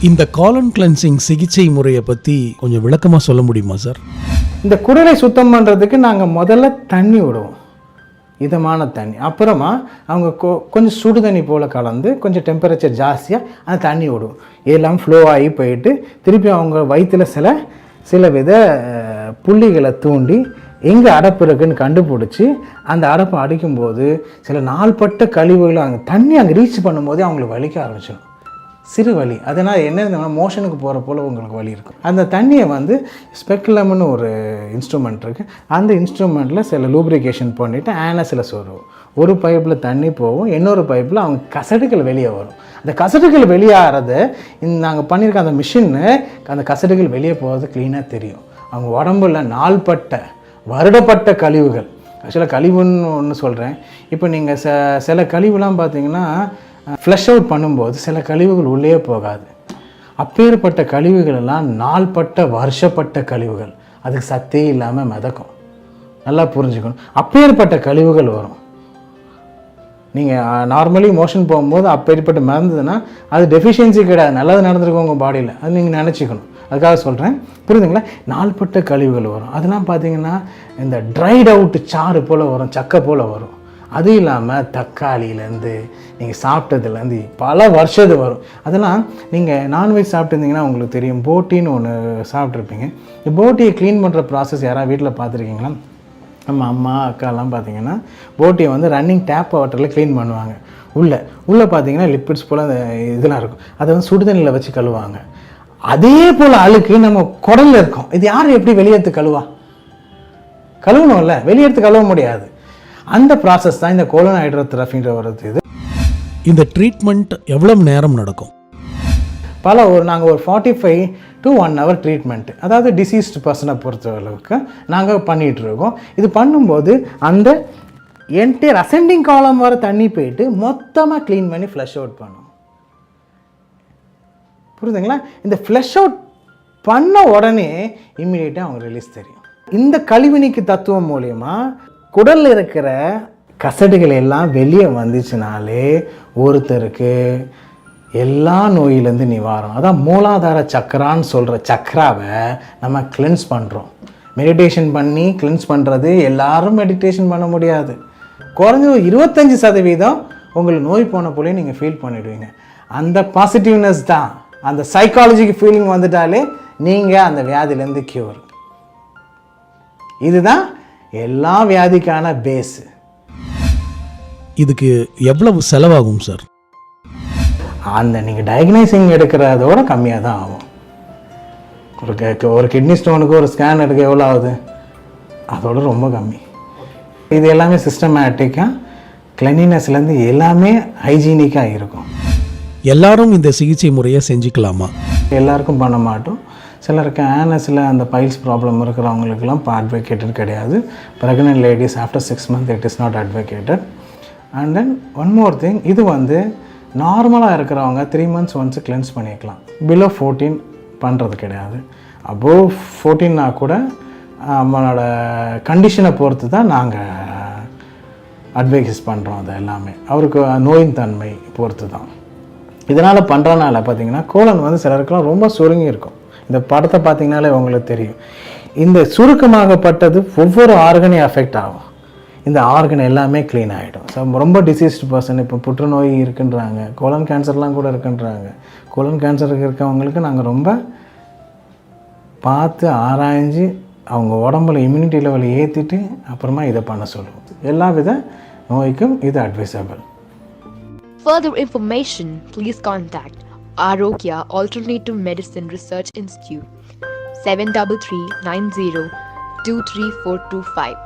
இந்த காலன் கிளென்சிங் சிகிச்சை முறையை பற்றி கொஞ்சம் விளக்கமாக சொல்ல முடியுமா சார்? இந்த குடலை சுத்தம் பண்ணுறதுக்கு நாங்கள் முதல்ல தண்ணி விடுவோம், இதமான தண்ணி. அப்புறமா அவங்க கொஞ்சம் சுடு தண்ணி போல் கலந்து கொஞ்சம் டெம்பரேச்சர் ஜாஸ்தியாக அந்த தண்ணி விடுவோம். இதெல்லாம் ஃப்ளோ ஆகி போயிட்டு திருப்பி அவங்க வயிற்றில் சில வித புள்ளிகளை தூண்டி எங்கே அடைப்பு இருக்குன்னு கண்டுபிடிச்சி அந்த அடைப்பை அடிக்கும்போது சில நாள்பட்ட கழிவுகளை அங்கே தண்ணி அங்கே ரீச் பண்ணும்போதே அவங்களுக்கு வலிக்க ஆரம்பிச்சிடும். சிறு வலி. அதனால் என்ன மோஷனுக்கு போகிற போல் உங்களுக்கு வலி இருக்கும். அந்த தண்ணியை ஸ்பெக்குலம்னு ஒரு இன்ஸ்ட்ருமெண்ட் இருக்குது. அந்த இன்ஸ்ட்ருமெண்ட்டில் சில லூப்ரிகேஷன் பண்ணிவிட்டு ஆனஸில் சொருவோம். ஒரு பைப்பில் தண்ணி போகும், இன்னொரு பைப்பில் அவங்க கசடுகள் வெளியே வரும். அந்த கசடுகள் வெளியாகிறத நாங்கள் பண்ணியிருக்க அந்த மிஷின்னு அந்த கசடுகள் வெளியே போகிறது க்ளீனாக தெரியும். அவங்க உடம்புல நாள்பட்ட வருடப்பட்ட கழிவுகள், ஆக்சுவலாக கழிவுன்னு ஒன்று சொல்கிறேன். இப்போ நீங்கள் சில கழிவுலாம் பார்த்தீங்கன்னா ஃப்ளஷ் அவுட் பண்ணும்போது சில கழிவுகள் உள்ளே போகாது. அப்பேற்பட்ட கழிவுகள் எல்லாம் நாள்பட்ட வருஷப்பட்ட கழிவுகள், அதுக்கு சத்தே இல்லாமல் மிதக்கும். நல்லா புரிஞ்சுக்கணும். அப்பேற்பட்ட கழிவுகள் வரும். நீங்கள் நார்மலி மோஷன் போகும்போது அப்பேற்பட்ட மறந்ததுன்னா அது டெஃபிஷியன்சி கிடையாது, நல்லது நடந்திருக்கும் உங்கள் பாடியில், அது நீங்கள் நினச்சிக்கணும். அதுக்காக சொல்கிறேன், புரியுதுங்களா? நாள்பட்ட கழிவுகள் வரும். அதெல்லாம் பார்த்தீங்கன்னா இந்த ட்ரைட் அவுட்டு சாறு போல் வரும், சக்கை போல் வரும். அது இல்லாமல் தக்காளியிலேருந்து நீங்கள் சாப்பிட்டதுலேருந்து பல வருஷத்து வரும். அதெல்லாம் நீங்கள் நான்வெஜ் சாப்பிட்டுருந்தீங்கன்னா உங்களுக்கு தெரியும், போட்டின்னு ஒன்று சாப்பிட்ருப்பீங்க. இந்த போட்டியை க்ளீன் பண்ணுற ப்ராசஸ் யாராவது வீட்டில் பார்த்துருக்கீங்களா? நம்ம அம்மா அக்காலாம் பார்த்தீங்கன்னா போட்டியை ரன்னிங் டேப் வாட்டரில் க்ளீன் பண்ணுவாங்க. உள்ளே பார்த்தீங்கன்னா லிப்பிட்ஸ் போல் அந்த இதெல்லாம் இருக்கும். அதை சுடுதண்ணியில் வச்சு கழுவாங்க. அதே போல் அழுக்கு நம்ம குடலில் இருக்கும். இது யார் எப்படி வெளியேற்று கழுவணும்ல, வெளியேற்று கழுவ முடியாது. அந்த ப்ராசஸ் தான் இந்த கோலன் ஹைட்ரோதெரபின்ற வருது. இது இந்த ட்ரீட்மெண்ட் எவ்வளவு நேரம் நடக்கும்? நாங்கள் ஒரு 45 to 1 hour ட்ரீட்மெண்ட்டு, அதாவது டிசீஸ்டு பர்சனை பொறுத்த அளவுக்கு நாங்கள் பண்ணிகிட்ருக்கோம். இது பண்ணும்போது அந்த என்டையர் அசெண்டிங் காலம் வர தண்ணி போயிட்டு மொத்தமாக க்ளீன் பண்ணி ஃப்ளஷ் அவுட் பண்ணும். புரியுதுங்களா? இந்த ஃப்ளஷ் அவுட் பண்ண உடனே இம்மிடியேட்டாக அவங்க ரிலீஸ் தெரியும். இந்த கழிவு நீக்கி தத்துவம் மூலயமா குடலில் இருக்கிற கசடுகள் எல்லாம் வெளியே வந்துச்சுனாலே ஒருத்தருக்கு எல்லா நோயிலேருந்து நிவாரணம். அதான் மூலாதார சக்கரான்னு சொல்கிற சக்கராவை நம்ம கிளென்ஸ் பண்ணுறோம். மெடிடேஷன் பண்ணி கிளென்ஸ் பண்ணுறது எல்லாரும் மெடிடேஷன் பண்ண முடியாது. குறைஞ்ச 25% உங்களுக்கு நோய் போன போலே நீங்கள் ஃபீல் பண்ணிவிடுவீங்க. அந்த பாசிட்டிவ்னஸ் தான், அந்த சைக்காலஜிக்கு ஃபீலிங் வந்துட்டாலே நீங்கள் அந்த வியாதியிலேருந்து க்யூர். இதுதான் எல்லா வியாதிக்கான பேஸு. இதுக்கு எவ்வளவு செலவாகும் சார்? அந்த நீங்கள் டயக்னைசிங் எடுக்கிறதோட கம்மியாக தான் ஆகும். ஒரு கிட்னி ஸ்டோனுக்கு ஒரு ஸ்கேன் எடுக்க எவ்வளோ ஆகுது? அதோட ரொம்ப கம்மி. இது எல்லாமே சிஸ்டமேட்டிக்காக கிளீனினஸ்லேருந்து எல்லாமே ஹைஜீனிக்காக இருக்கும். எல்லாரும் இந்த சிகிச்சை முறையை செஞ்சுக்கலாமா? எல்லாருக்கும் பண்ண மாட்டோம். சிலருக்கு ஆனஸில் அந்த பைல்ஸ் ப்ராப்ளம் இருக்கிறவங்களுக்கெல்லாம் இப்போ அட்வொகேட்டட் கிடையாது. Pregnant ladies after 6 months it is not advocated. And then one more thing, இது நார்மலாக இருக்கிறவங்க 3 months ஒன்ஸ் கிளென்ஸ் பண்ணிக்கலாம். பிலோ 14 பண்ணுறது கிடையாது. அபோவ் 14னா கூட நம்மளோட கண்டிஷனை பொறுத்து தான் நாங்கள் அட்வைஸ் பண்ணுறோம். அது எல்லாமே அவருக்கு நோயின் தன்மை பொறுத்து தான். இதனால் பண்ணுறதுனால பார்த்திங்கன்னா கோலன் சிலருக்குலாம் ரொம்ப சுருங்கி இருக்கும். இந்த படத்தை பார்த்திங்கனாலே உங்களுக்கு தெரியும். இந்த சுருக்கமாகப்பட்டது ஒவ்வொரு ஆர்கனையும் அஃபெக்ட் ஆகும். இந்த ஆர்கன் எல்லாமே க்ளீன் ஆகிடும். ஸோ ரொம்ப டிசீஸ்டு பர்சன், இப்போ புற்றுநோய் இருக்குன்றாங்க, கோலன் கேன்சர்லாம் கூட இருக்குன்றாங்க. கோலன் கேன்சருக்கு இருக்கவங்களுக்கு நாங்கள் ரொம்ப பார்த்து ஆராய்ஞ்சு அவங்க உடம்புல இம்யூனிட்டி லெவலை ஏற்றிட்டு அப்புறமா இதை பண்ண சொல்லுவோம். எல்லா வித நோய்க்கும் இது advisable. Further information, please contact Arogya Alternative Medicine Research Institute 7339023425.